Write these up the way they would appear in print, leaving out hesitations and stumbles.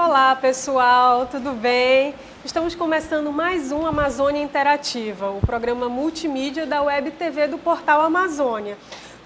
Olá, pessoal, tudo bem? Estamos começando mais um Amazônia Interativa, o programa multimídia da Web TV do Portal Amazônia.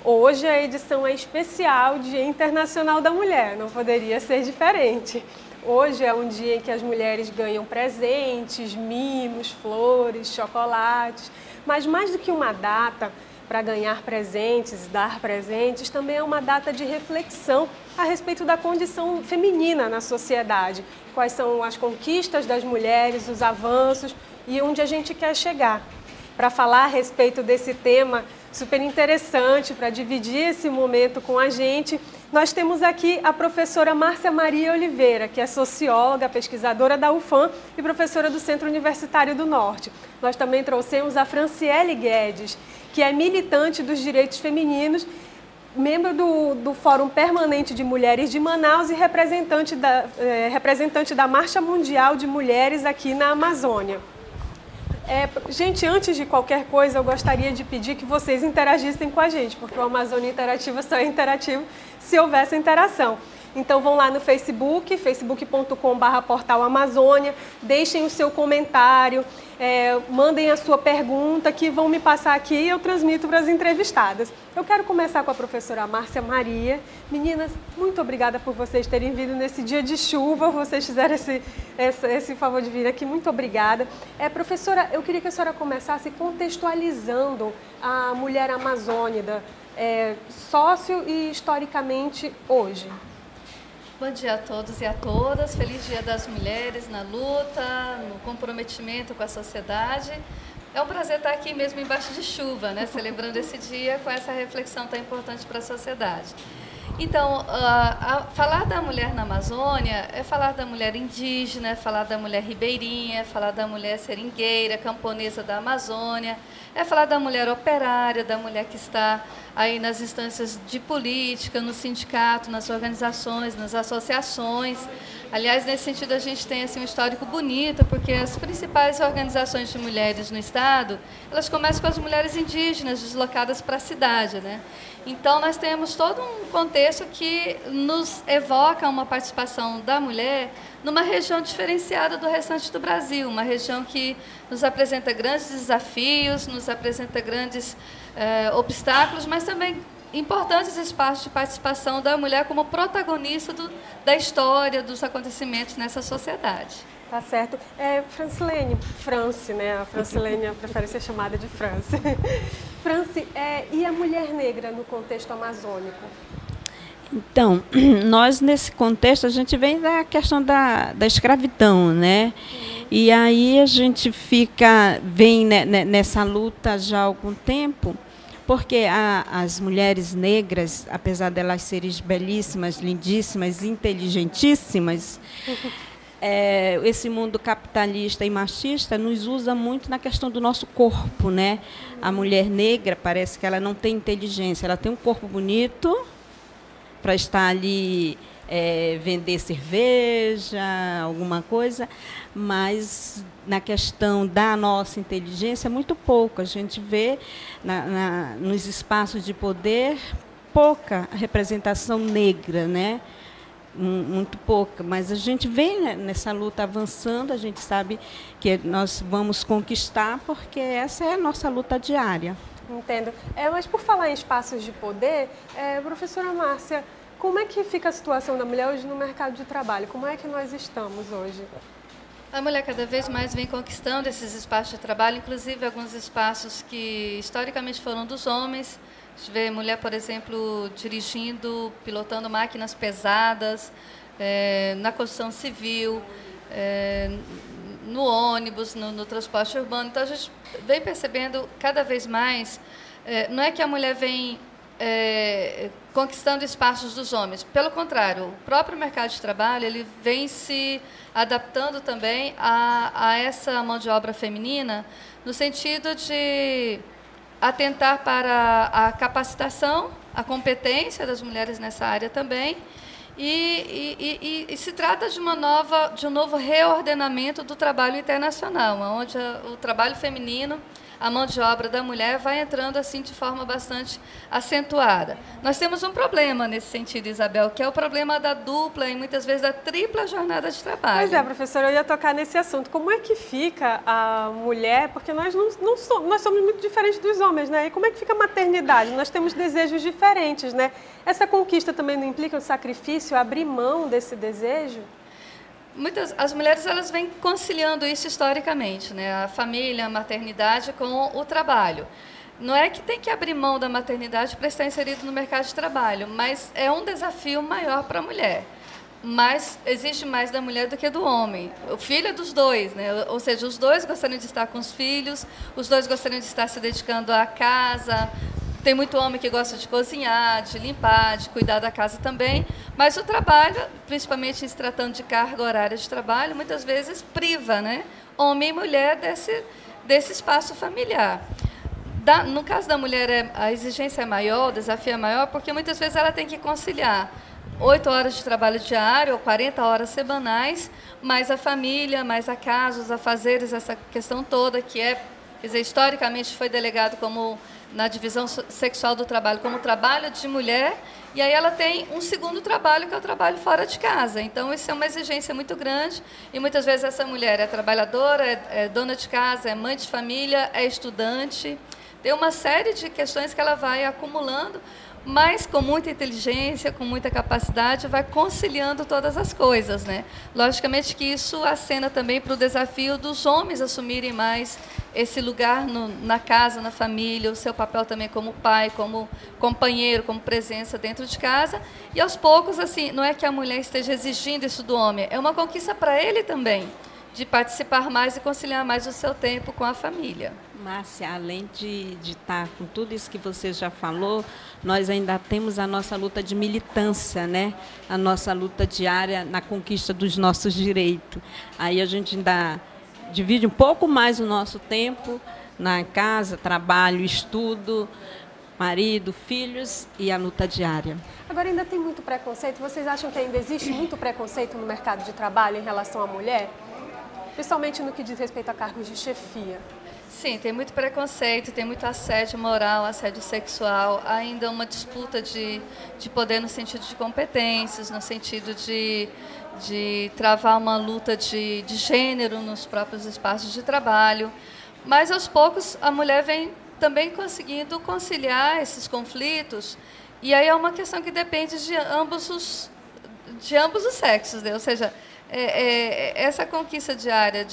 Hoje a edição é especial, Dia Internacional da Mulher, não poderia ser diferente. Hoje é um dia em que as mulheres ganham presentes, mimos, flores, chocolates, mas mais do que uma data para ganhar presentes, dar presentes, também é uma data de reflexão a respeito da condição feminina na sociedade. Quais são as conquistas das mulheres, os avanços e onde a gente quer chegar. Para falar a respeito desse tema super interessante, para dividir esse momento com a gente, nós temos aqui a professora Márcia Maria Oliveira, que é socióloga, pesquisadora da UFAM e professora do Centro Universitário do Norte. Nós também trouxemos a Franciele Guedes, que é militante dos direitos femininos, membro do Fórum Permanente de Mulheres de Manaus e representante da Marcha Mundial de Mulheres aqui na Amazônia. Gente, antes de qualquer coisa, eu gostaria de pedir que vocês interagissem com a gente, porque o Amazônia Interativa só é interativo se houver essa interação. Então vão lá no Facebook, facebook.com/portal Amazônia, deixem o seu comentário, mandem a sua pergunta que vão me passar aqui e eu transmito para as entrevistadas. Eu quero começar com a professora Márcia Maria. Meninas, muito obrigada por vocês terem vindo nesse dia de chuva, vocês fizeram esse favor de vir aqui, muito obrigada. Professora, eu queria que a senhora começasse contextualizando a mulher amazônica, sócio e historicamente hoje. Bom dia a todos e a todas, feliz Dia das Mulheres na luta, no comprometimento com a sociedade. É um prazer estar aqui mesmo embaixo de chuva, né? Celebrando esse dia com essa reflexão tão importante para a sociedade. Então, falar da mulher na Amazônia é falar da mulher indígena, é falar da mulher ribeirinha, é falar da mulher seringueira, camponesa da Amazônia, é falar da mulher operária, da mulher que está aí nas instâncias de política, no sindicato, nas organizações, nas associações. Aliás, nesse sentido, a gente tem assim, um histórico bonito, porque as principais organizações de mulheres no Estado, elas começam com as mulheres indígenas deslocadas para a cidade, né? Então, nós temos todo um contexto que nos evoca uma participação da mulher numa região diferenciada do restante do Brasil, uma região que nos apresenta grandes desafios, nos apresenta grandes obstáculos, mas também importantes espaços de participação da mulher como protagonista da história, dos acontecimentos nessa sociedade. Tá certo. Francilene, France, né? A Francilene prefere ser chamada de France. France, e a mulher negra no contexto amazônico? Então, nós nesse contexto, a gente vem da questão da escravidão, né? E aí a gente vem nessa luta já há algum tempo, porque as mulheres negras, apesar de elas serem belíssimas, lindíssimas, inteligentíssimas, esse mundo capitalista e machista nos usa muito na questão do nosso corpo, né? A mulher negra parece que ela não tem inteligência, ela tem um corpo bonito para estar ali, vender cerveja, alguma coisa, mas na questão da nossa inteligência, muito pouco. A gente vê nos espaços de poder pouca representação negra, né? Muito pouca, mas a gente vem nessa luta avançando, a gente sabe que nós vamos conquistar, porque essa é a nossa luta diária. Entendo. Mas por falar em espaços de poder, professora Márcia, como é que fica a situação da mulher hoje no mercado de trabalho? Como é que nós estamos hoje? A mulher cada vez mais vem conquistando esses espaços de trabalho, inclusive alguns espaços que historicamente foram dos homens. A gente vê mulher, por exemplo, dirigindo, pilotando máquinas pesadas, na construção civil, no ônibus, no transporte urbano. Então, a gente vem percebendo cada vez mais, não é que a mulher vem conquistando espaços dos homens. Pelo contrário, o próprio mercado de trabalho ele vem se adaptando também a essa mão de obra feminina, no sentido de atentar para a capacitação, a competência das mulheres nessa área também, e se trata de um novo reordenamento do trabalho internacional, onde o trabalho feminino a mão de obra da mulher vai entrando assim de forma bastante acentuada. Nós temos um problema nesse sentido, Isabel, que é o problema da dupla e muitas vezes da tripla jornada de trabalho. Pois é, professora, eu ia tocar nesse assunto. Como é que fica a mulher, porque nós nós somos muito diferentes dos homens, né? E como é que fica a maternidade? Nós temos desejos diferentes, né? Essa conquista também não implica o sacrifício, abrir mão desse desejo? As mulheres elas vêm conciliando isso historicamente, né? A família, a maternidade com o trabalho. Não é que tem que abrir mão da maternidade para estar inserido no mercado de trabalho, mas é um desafio maior para a mulher. Mas exige mais da mulher do que do homem. O filho é dos dois, né? Ou seja, os dois gostariam de estar com os filhos, os dois gostariam de estar se dedicando à casa. Tem muito homem que gosta de cozinhar, de limpar, de cuidar da casa também, mas o trabalho, principalmente se tratando de carga horária de trabalho, muitas vezes priva, né, homem e mulher desse espaço familiar. No caso da mulher, a exigência é maior, o desafio é maior, porque muitas vezes ela tem que conciliar 8 horas de trabalho diário ou 40 horas semanais, mais a família, mais a casa, os afazeres, essa questão toda que quer dizer, historicamente foi delegado como na divisão sexual do trabalho como trabalho de mulher, e aí ela tem um segundo trabalho, que é o trabalho fora de casa. Então, isso é uma exigência muito grande, e muitas vezes essa mulher é trabalhadora, é dona de casa, é mãe de família, é estudante. Tem uma série de questões que ela vai acumulando, mas com muita inteligência, com muita capacidade, vai conciliando todas as coisas, né? Logicamente que isso acena também para o desafio dos homens assumirem mais esse lugar na casa, na família, o seu papel também como pai, como companheiro, como presença dentro de casa. E, aos poucos, assim, não é que a mulher esteja exigindo isso do homem, é uma conquista para ele também, de participar mais e conciliar mais o seu tempo com a família. Márcia, além de estar com tudo isso que você já falou, nós ainda temos a nossa luta de militância, né? A nossa luta diária na conquista dos nossos direitos. Aí a gente ainda divide um pouco mais o nosso tempo na casa, trabalho, estudo, marido, filhos e a luta diária. Agora, ainda tem muito preconceito? Vocês acham que ainda existe muito preconceito no mercado de trabalho em relação à mulher? Principalmente no que diz respeito a cargos de chefia. Sim, tem muito preconceito, tem muito assédio moral, assédio sexual, ainda uma disputa de poder no sentido de competências, no sentido de travar uma luta de gênero nos próprios espaços de trabalho. Mas, aos poucos, a mulher vem também conseguindo conciliar esses conflitos, e aí é uma questão que depende de ambos os sexos, né? Ou seja, essa conquista diária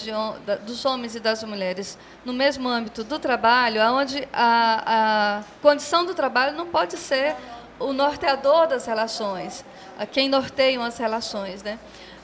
dos homens e das mulheres no mesmo âmbito do trabalho, onde a condição do trabalho não pode ser o norteador das relações, quem norteiam as relações, né?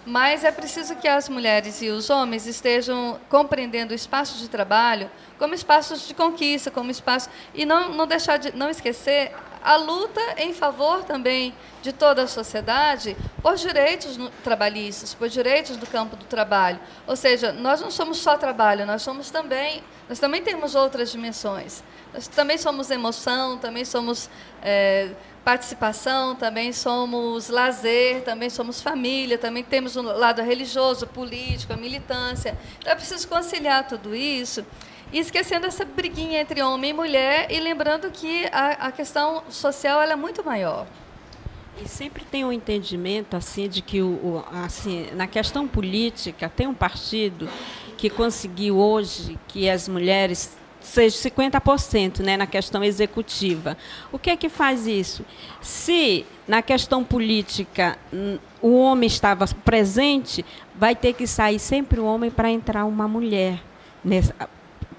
Mas é preciso que as mulheres e os homens estejam compreendendo o espaço de trabalho como espaços de conquista, como espaço, e não esquecer a luta em favor também de toda a sociedade por direitos trabalhistas, por direitos do campo do trabalho. Ou seja, nós não somos só trabalho, nós também temos outras dimensões. Nós também somos emoção, também somos participação, também somos lazer, também somos família, também temos o lado religioso, político, a militância. Então, é preciso conciliar tudo isso, e esquecendo essa briguinha entre homem e mulher, e lembrando que a questão social ela é muito maior. E sempre tem um entendimento assim, de que assim, na questão política, tem um partido que conseguiu hoje que as mulheres seja 50%, né, na questão executiva. O que é que faz isso? Se na questão política o homem estava presente, vai ter que sair sempre o homem para entrar uma mulher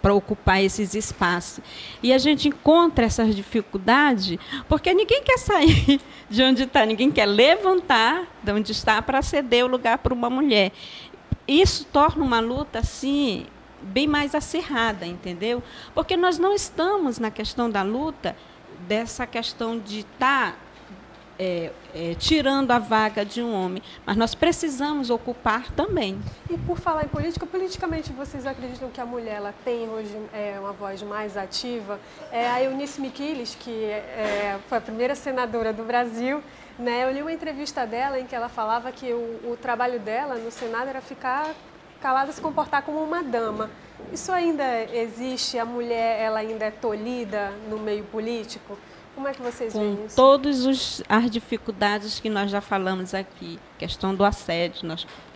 para ocupar esses espaços. E a gente encontra essas dificuldades porque ninguém quer sair de onde está, ninguém quer levantar de onde está para ceder o lugar para uma mulher. Isso torna uma luta assim bem mais acirrada, entendeu? Porque nós não estamos na questão da luta dessa questão de estar tirando a vaga de um homem, mas nós precisamos ocupar também. E por falar em política, politicamente vocês acreditam que a mulher ela tem hoje uma voz mais ativa? A Eunice Miquiles, que foi a primeira senadora do Brasil, né? Eu li uma entrevista dela em que ela falava que o trabalho dela no Senado era ficar calada, se comportar como uma dama. Isso ainda existe? A mulher, ela ainda é tolhida no meio político? Como é que vocês veem isso? Com todas as dificuldades que nós já falamos aqui, questão do assédio,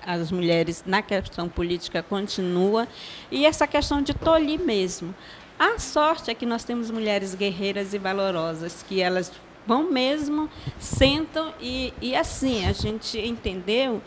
as mulheres na questão política continua, e essa questão de tolir mesmo. A sorte é que nós temos mulheres guerreiras e valorosas, que elas vão mesmo, sentam e assim, a gente entendeu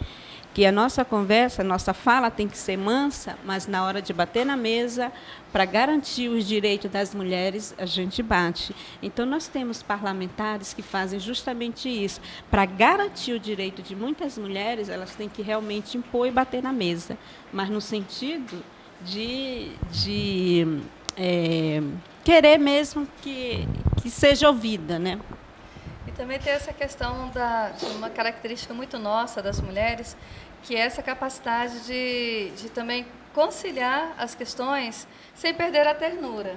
que a nossa conversa, a nossa fala tem que ser mansa, mas na hora de bater na mesa, para garantir os direitos das mulheres, a gente bate. Então, nós temos parlamentares que fazem justamente isso. Para garantir o direito de muitas mulheres, elas têm que realmente impor e bater na mesa, mas no sentido de querer mesmo que seja ouvida, né? E também tem essa questão de uma característica muito nossa das mulheres, que é essa capacidade de também conciliar as questões sem perder a ternura,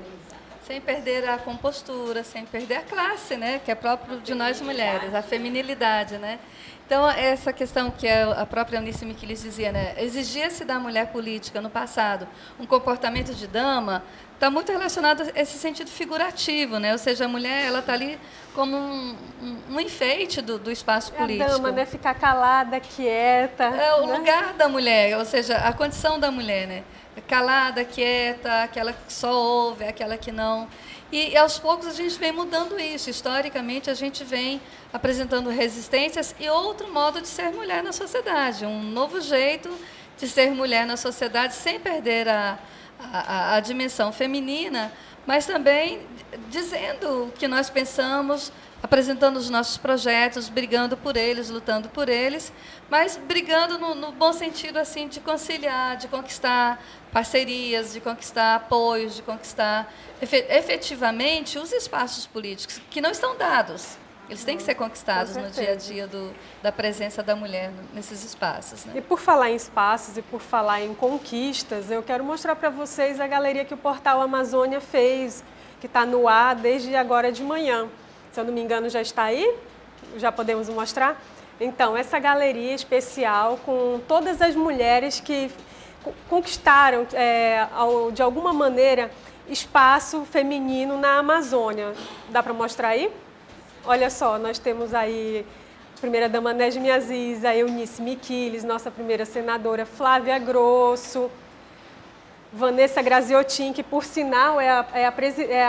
sem perder a compostura, sem perder a classe, né, que é próprio de nós mulheres, a feminilidade, né? Então, essa questão que a própria Eunice Miquiles dizia, né, exigia-se da mulher política no passado um comportamento de dama, está muito relacionado a esse sentido figurativo, né? Ou seja, a mulher ela está ali como um enfeite do espaço político. A dama, né? Ficar calada, quieta. É o né? lugar da mulher, ou seja, a condição da mulher, né? Calada, quieta, aquela que só ouve, aquela que não. E aos poucos a gente vem mudando isso. Historicamente, a gente vem apresentando resistências e outro modo de ser mulher na sociedade, um novo jeito de ser mulher na sociedade sem perder a dimensão feminina, mas também dizendo o que nós pensamos, apresentando os nossos projetos, brigando por eles, lutando por eles, mas brigando no bom sentido assim de conciliar, de conquistar parcerias, de conquistar apoios, de conquistar efetivamente os espaços políticos que não estão dados. Eles têm que ser conquistados no dia a dia da presença da mulher nesses espaços. Né? E por falar em espaços e por falar em conquistas, eu quero mostrar para vocês a galeria que o Portal Amazônia fez, que está no ar desde agora de manhã. Se eu não me engano, já está aí? Já podemos mostrar? Então, essa galeria especial com todas as mulheres que conquistaram, de alguma maneira, espaço feminino na Amazônia. Dá para mostrar aí? Olha só, nós temos aí a primeira-dama Nesmi Aziz, a Eunice Miquiles, nossa primeira senadora Flávia Grosso, Vanessa Graziotin, que por sinal é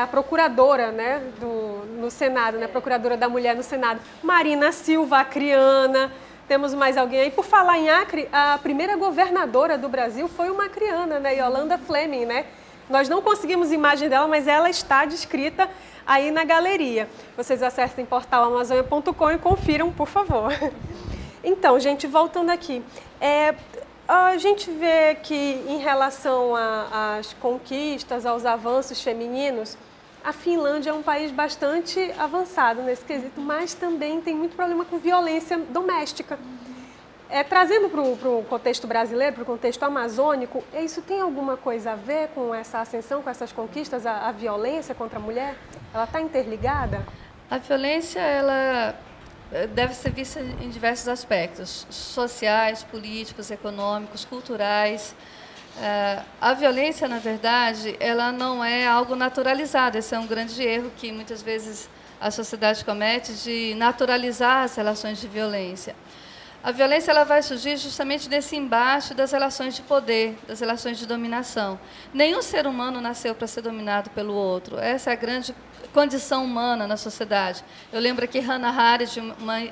a procuradora, né, no Senado, né, procuradora da mulher no Senado, Marina Silva, acriana. Temos mais alguém aí? Por falar em Acre, a primeira governadora do Brasil foi uma acriana, né, Yolanda Fleming, né? Nós não conseguimos imagem dela, mas ela está descrita aí na galeria. Vocês acessem portalamazônia.com e confiram, por favor. Então, gente, voltando aqui. A gente vê que, em relação às conquistas, aos avanços femininos, a Finlândia é um país bastante avançado nesse quesito, mas também tem muito problema com violência doméstica. Trazendo para o contexto brasileiro, para o contexto amazônico, isso tem alguma coisa a ver com essa ascensão, com essas conquistas, a violência contra a mulher? Ela está interligada? A violência, ela deve ser vista em diversos aspectos, sociais, políticos, econômicos, culturais. A violência, na verdade, ela não é algo naturalizado. Esse é um grande erro que muitas vezes a sociedade comete, de naturalizar as relações de violência. A violência ela vai surgir justamente nesse embate das relações de poder, das relações de dominação. Nenhum ser humano nasceu para ser dominado pelo outro. Essa é a grande condição humana na sociedade. Eu lembro aqui Hannah Arendt,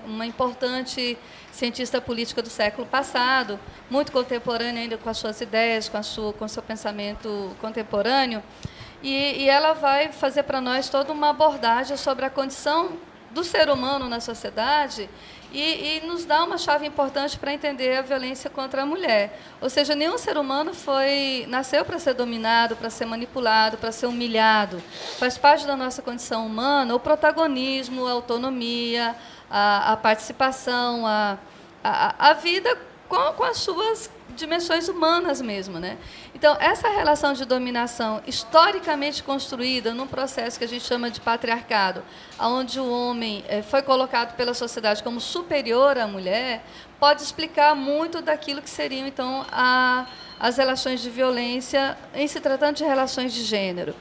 uma importante cientista política do século passado, muito contemporânea ainda com as suas ideias, com o seu pensamento contemporâneo, e ela vai fazer para nós toda uma abordagem sobre a condição do ser humano na sociedade e nos dá uma chave importante para entender a violência contra a mulher. Ou seja, nenhum ser humano nasceu para ser dominado, para ser manipulado, para ser humilhado. Faz parte da nossa condição humana o protagonismo, a autonomia, a participação, a vida com as suas dimensões humanas mesmo, né? Então, essa relação de dominação historicamente construída num processo que a gente chama de patriarcado, onde o homem foi colocado pela sociedade como superior à mulher, pode explicar muito daquilo que seriam, então, as relações de violência em se tratando de relações de gênero.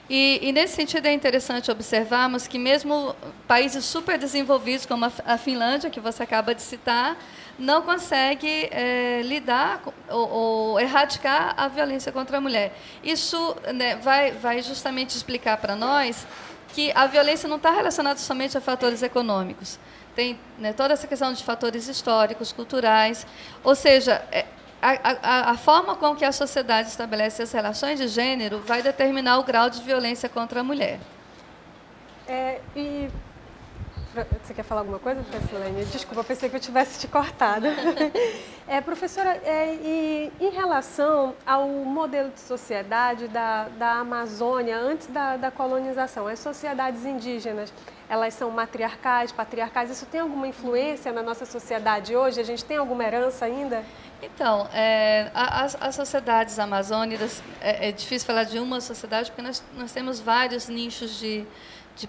E nesse sentido, é interessante observarmos que mesmo países superdesenvolvidos, como a Finlândia, que você acaba de citar, não consegue lidar ou erradicar a violência contra a mulher. Isso, né, vai justamente explicar para nós que a violência não está relacionada somente a fatores econômicos. Tem, né, toda essa questão de fatores históricos, culturais, ou seja, a forma com que a sociedade estabelece as relações de gênero vai determinar o grau de violência contra a mulher. Você quer falar alguma coisa, Francilene? Desculpa, pensei que eu tivesse te cortado. Professora, e em relação ao modelo de sociedade da Amazônia antes da colonização, as sociedades indígenas, elas são matriarcais, patriarcais, isso tem alguma influência na nossa sociedade hoje? A gente tem alguma herança ainda? Então, as sociedades amazônicas, é difícil falar de uma sociedade, porque nós temos vários nichos de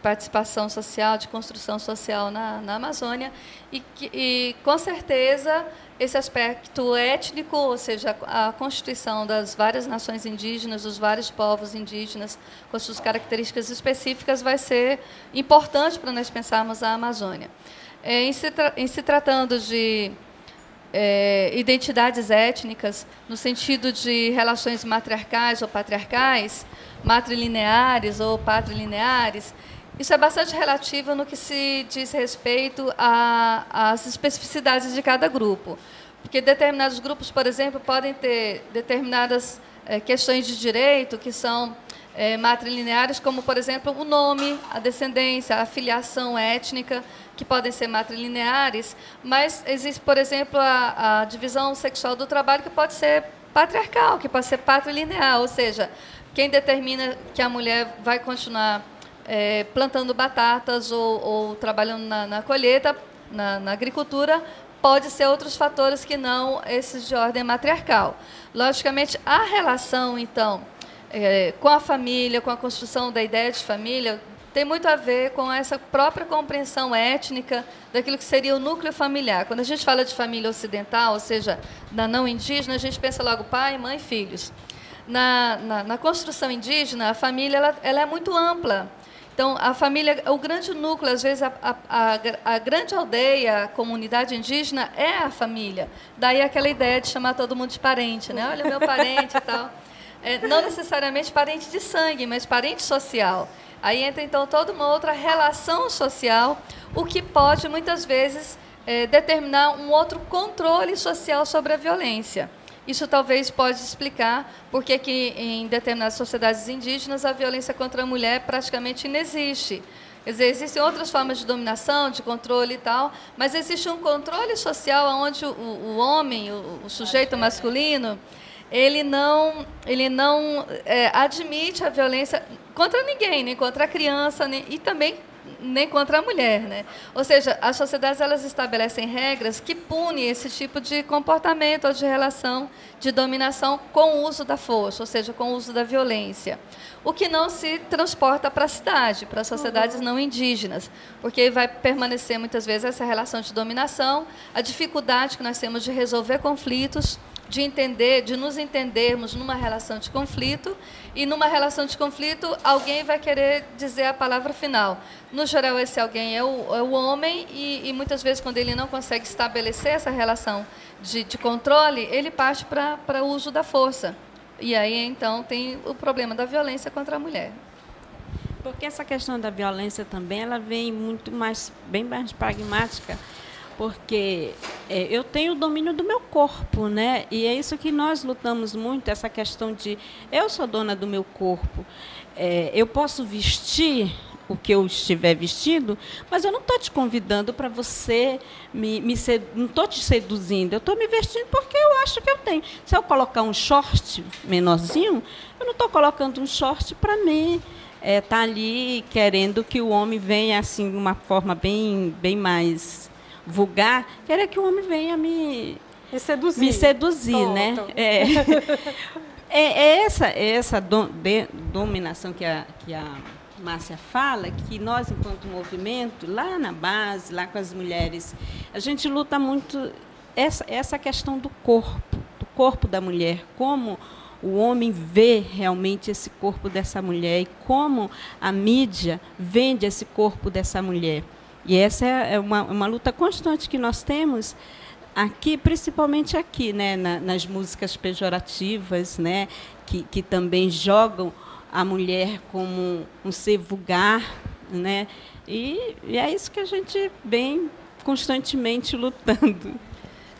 participação social, de construção social na Amazônia, e com certeza esse aspecto étnico, ou seja, a constituição das várias nações indígenas, dos vários povos indígenas, com suas características específicas, vai ser importante para nós pensarmos a Amazônia. Em se tratando de identidades étnicas, no sentido de relações matriarcais ou patriarcais, matrilineares ou patrilineares, isso é bastante relativo no que se diz respeito às especificidades de cada grupo. Porque determinados grupos, por exemplo, podem ter determinadas questões de direito que são matrilineares, como, por exemplo, o nome, a descendência, a filiação étnica, que podem ser matrilineares, mas existe, por exemplo, a divisão sexual do trabalho, que pode ser patriarcal, que pode ser patrilinear, ou seja, quem determina que a mulher vai continuar plantando batatas ou trabalhando na colheita, na agricultura, pode ser outros fatores que não esses de ordem matriarcal. Logicamente, a relação, então, com a família, com a construção da ideia de família, tem muito a ver com essa própria compreensão étnica daquilo que seria o núcleo familiar. Quando a gente fala de família ocidental, ou seja, da não indígena, a gente pensa logo pai, mãe, filhos. Na construção indígena, a família ela é muito ampla. Então, a família, o grande núcleo, às vezes, a grande aldeia, a comunidade indígena é a família. Daí aquela ideia de chamar todo mundo de parente, né? Olha, meu parente e tal. Não necessariamente parente de sangue, mas parente social. Aí entra, então, toda uma outra relação social, o que pode, muitas vezes, determinar um outro controle social sobre a violência. Isso talvez pode explicar por que em determinadas sociedades indígenas a violência contra a mulher praticamente não existe. Quer dizer, existem outras formas de dominação, de controle e tal, mas existe um controle social onde o homem, o sujeito masculino, ele não admite a violência contra ninguém, nem contra a criança, e também nem contra a mulher, né? Ou seja, as sociedades elas estabelecem regras que punem esse tipo de comportamento ou de relação de dominação com o uso da força, ou seja, com o uso da violência. O que não se transporta para a cidade, para as sociedades não indígenas, porque vai permanecer muitas vezes essa relação de dominação, a dificuldade que nós temos de resolver conflitos, de nos entendermos numa relação de conflito, e numa relação de conflito alguém vai querer dizer a palavra final. No geral, esse alguém é o homem, e muitas vezes, quando ele não consegue estabelecer essa relação de controle, ele parte para o uso da força. E aí, então, tem o problema da violência contra a mulher. Porque essa questão da violência também, ela vem bem mais pragmática, porque eu tenho o domínio do meu corpo, né? E é isso que nós lutamos muito, essa questão de eu sou dona do meu corpo. Eu posso vestir o que eu estiver vestindo, mas eu não estou te convidando para você não estou te seduzindo, eu estou me vestindo porque eu acho que eu tenho. Se eu colocar um short menorzinho, eu não estou colocando um short para mim tá ali querendo que o homem venha assim de uma forma bem mais vulgar, querer que o homem venha me seduzir, né? Essa dominação que a Márcia fala, que nós, enquanto movimento, lá na base, lá com as mulheres, a gente luta muito essa questão do corpo corpo da mulher, como o homem vê realmente esse corpo dessa mulher e como a mídia vende esse corpo dessa mulher. E essa é uma luta constante que nós temos aqui, principalmente aqui, né, nas músicas pejorativas, né, que também jogam a mulher como um ser vulgar, né, e é isso que a gente vem constantemente lutando.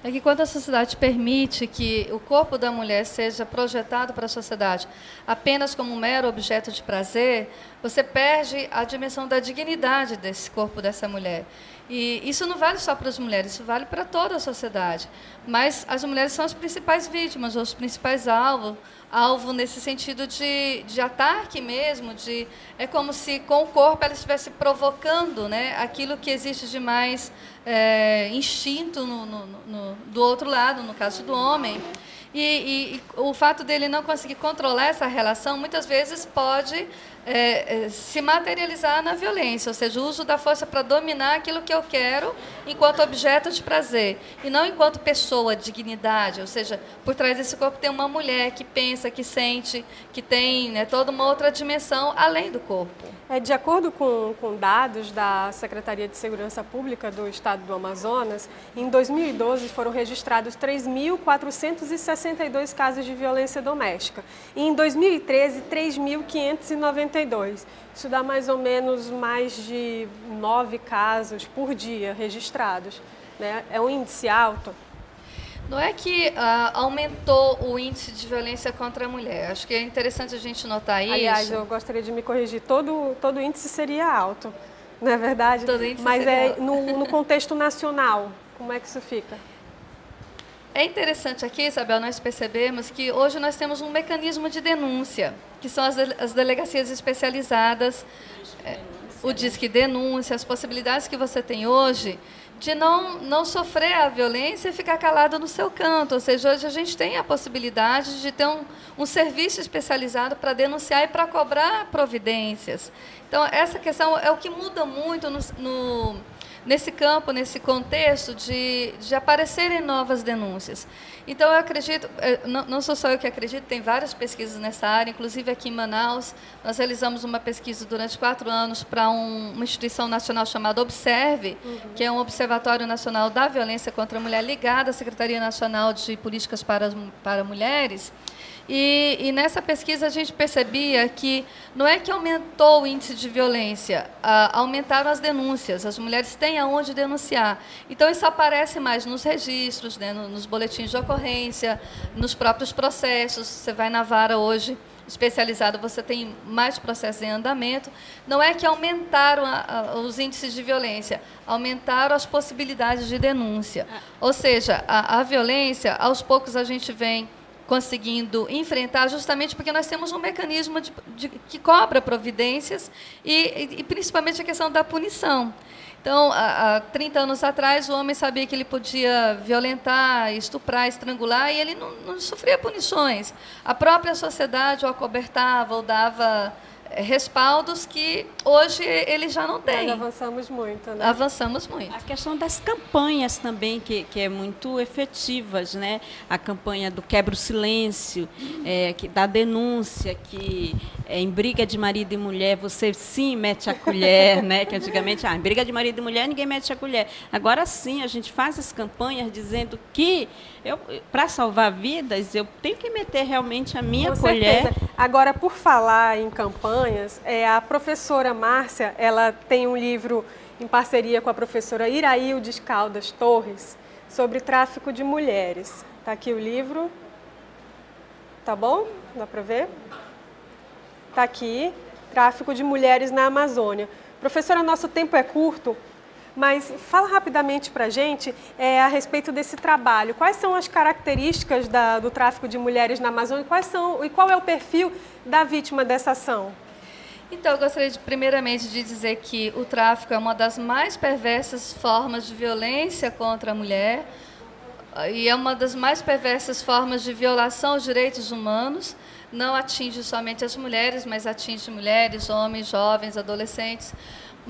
É que quando a sociedade permite que o corpo da mulher seja projetado para a sociedade apenas como um mero objeto de prazer, você perde a dimensão da dignidade desse corpo dessa mulher. E isso não vale só para as mulheres, isso vale para toda a sociedade. Mas as mulheres são as principais vítimas, os principais alvo nesse sentido de ataque mesmo, é como se com o corpo ela estivesse provocando, né, aquilo que existe de mais instinto do outro lado, no caso do homem. E o fato dele não conseguir controlar essa relação, muitas vezes pode se materializar na violência, ou seja, o uso da força para dominar aquilo que eu quero enquanto objeto de prazer, e não enquanto pessoa, dignidade, ou seja, por trás desse corpo tem uma mulher que pensa, que sente, que tem, né, toda uma outra dimensão além do corpo. De acordo com dados da Secretaria de Segurança Pública do Estado do Amazonas, em 2012 foram registrados 3.462 casos de violência doméstica e em 2013, 3.592. Isso dá mais ou menos mais de 9 casos por dia registrados, né? É um índice alto. Não é que aumentou o índice de violência contra a mulher. Acho que é interessante a gente notar isso. Aliás, eu gostaria de me corrigir. Todo índice seria alto, não é verdade? Todo índice Mas seria alto. No contexto nacional, como é que isso fica? É interessante aqui, Isabel, nós percebemos que hoje nós temos um mecanismo de denúncia, que são as delegacias especializadas, o Disque Denúncia, as possibilidades que você tem hoje de não sofrer a violência e ficar calado no seu canto. Ou seja, hoje a gente tem a possibilidade de ter um serviço especializado para denunciar e para cobrar providências. Então, essa questão é o que muda muito nesse campo, nesse contexto de aparecerem novas denúncias. Então, eu acredito, não sou só eu que acredito, tem várias pesquisas nessa área, inclusive aqui em Manaus, nós realizamos uma pesquisa durante 4 anos para uma instituição nacional chamada Observe, que é um observatório nacional da violência contra a mulher ligado à Secretaria Nacional de Políticas para Mulheres. E nessa pesquisa a gente percebia que não é que aumentou o índice de violência, aumentaram as denúncias, as mulheres têm aonde denunciar. Então isso aparece mais nos registros, né, nos boletins de ocorrência, nos próprios processos. Você vai na vara hoje especializada, você tem mais processos em andamento. Não é que aumentaram os índices de violência, aumentaram as possibilidades de denúncia. Ou seja, a violência, aos poucos a gente vem conseguindo enfrentar, justamente porque nós temos um mecanismo que cobra providências e principalmente a questão da punição. Então, há 30 anos atrás, o homem sabia que ele podia violentar, estuprar, estrangular, e ele não sofria punições. A própria sociedade o acobertava ou dava respaldos que hoje ele já não tem. Nós avançamos muito, né? Avançamos muito. A questão das campanhas também, que é muito efetivas, né? A campanha do quebra o silêncio, da denúncia, que em briga de marido e mulher você sim mete a colher, né? Que antigamente, em briga de marido e mulher ninguém mete a colher. Agora sim, a gente faz as campanhas dizendo que para salvar vidas, eu tenho que meter realmente a minha colher. Certeza. Agora, por falar em campanhas, a professora Márcia, ela tem um livro em parceria com a professora Iraildes Caldas Torres sobre tráfico de mulheres. Está aqui o livro. Tá bom? Dá para ver? Está aqui, Tráfico de Mulheres na Amazônia. Professora, nosso tempo é curto, mas fala rapidamente para a gente a respeito desse trabalho. Quais são as características do tráfico de mulheres na Amazônia e qual é o perfil da vítima dessa ação? Então, eu gostaria primeiramente de dizer que o tráfico é uma das mais perversas formas de violência contra a mulher e é uma das mais perversas formas de violação aos direitos humanos. não atinge somente as mulheres, mas atinge mulheres, homens, jovens, adolescentes.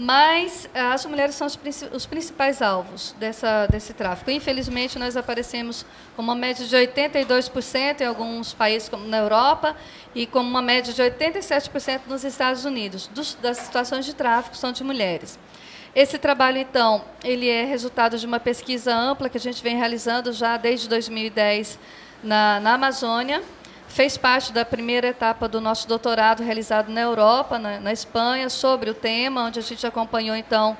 Mas as mulheres são os principais alvos desse tráfico. Infelizmente, nós aparecemos com uma média de 82% em alguns países, como na Europa, e com uma média de 87% nos Estados Unidos. Das situações de tráfico são de mulheres. Esse trabalho, então, ele é resultado de uma pesquisa ampla que a gente vem realizando já desde 2010 na Amazônia. Fez parte da primeira etapa do nosso doutorado realizado na Europa, na Espanha, sobre o tema, onde a gente acompanhou, então,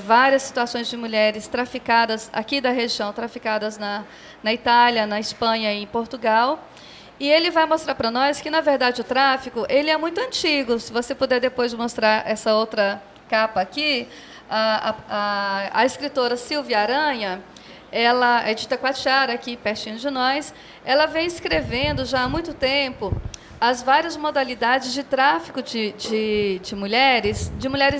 várias situações de mulheres traficadas aqui da região, traficadas na Itália, na Espanha e em Portugal. E ele vai mostrar para nós que, na verdade, o tráfico ele é muito antigo. Se você puder depois mostrar essa outra capa aqui, a escritora Silvia Aranha, ela é de Taquatiara, aqui pertinho de nós, ela vem escrevendo já há muito tempo as várias modalidades de tráfico de mulheres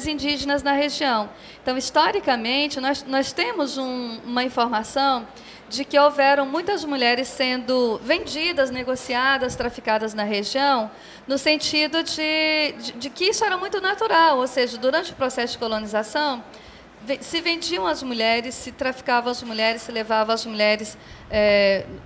indígenas na região. Então, historicamente, nós temos uma informação de que houveram muitas mulheres sendo vendidas, negociadas, traficadas na região, no sentido de que isso era muito natural, ou seja, durante o processo de colonização, se vendiam as mulheres, se traficavam as mulheres, se levavam as mulheres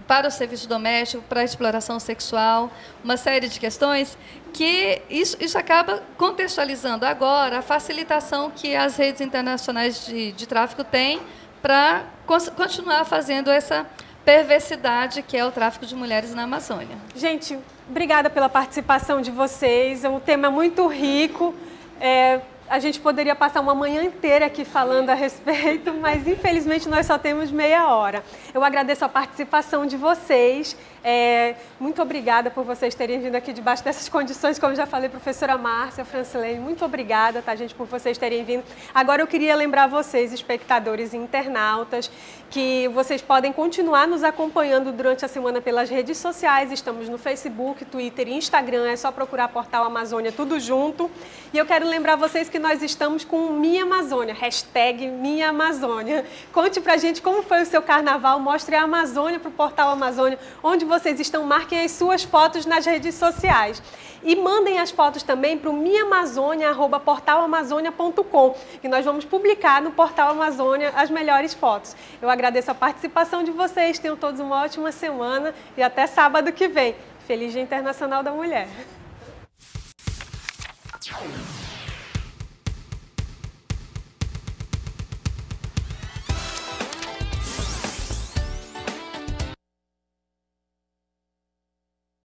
para o serviço doméstico, para a exploração sexual, uma série de questões que isso acaba contextualizando agora a facilitação que as redes internacionais de tráfico têm para continuar fazendo essa perversidade que é o tráfico de mulheres na Amazônia. Gente, obrigada pela participação de vocês, é um tema muito rico. A gente poderia passar uma manhã inteira aqui falando a respeito, mas infelizmente nós só temos meia hora. Eu agradeço a participação de vocês. Muito obrigada por vocês terem vindo aqui debaixo dessas condições, como já falei, professora Márcia, Francilene, muito obrigada, tá, gente, por vocês terem vindo. Agora eu queria lembrar vocês, espectadores e internautas, que vocês podem continuar nos acompanhando durante a semana pelas redes sociais. Estamos no Facebook, Twitter e Instagram, é só procurar Portal Amazônia, tudo junto. E eu quero lembrar vocês que nós estamos com Minha Amazônia, hashtag Minha Amazônia. Conte pra gente como foi o seu carnaval, mostre a Amazônia para o Portal Amazônia, onde vocês estão, marquem as suas fotos nas redes sociais. E mandem as fotos também para o minhaamazônia@portalamazônia.com, que nós vamos publicar no Portal Amazônia as melhores fotos. Eu agradeço a participação de vocês, tenham todos uma ótima semana e até sábado que vem. Feliz Dia Internacional da Mulher!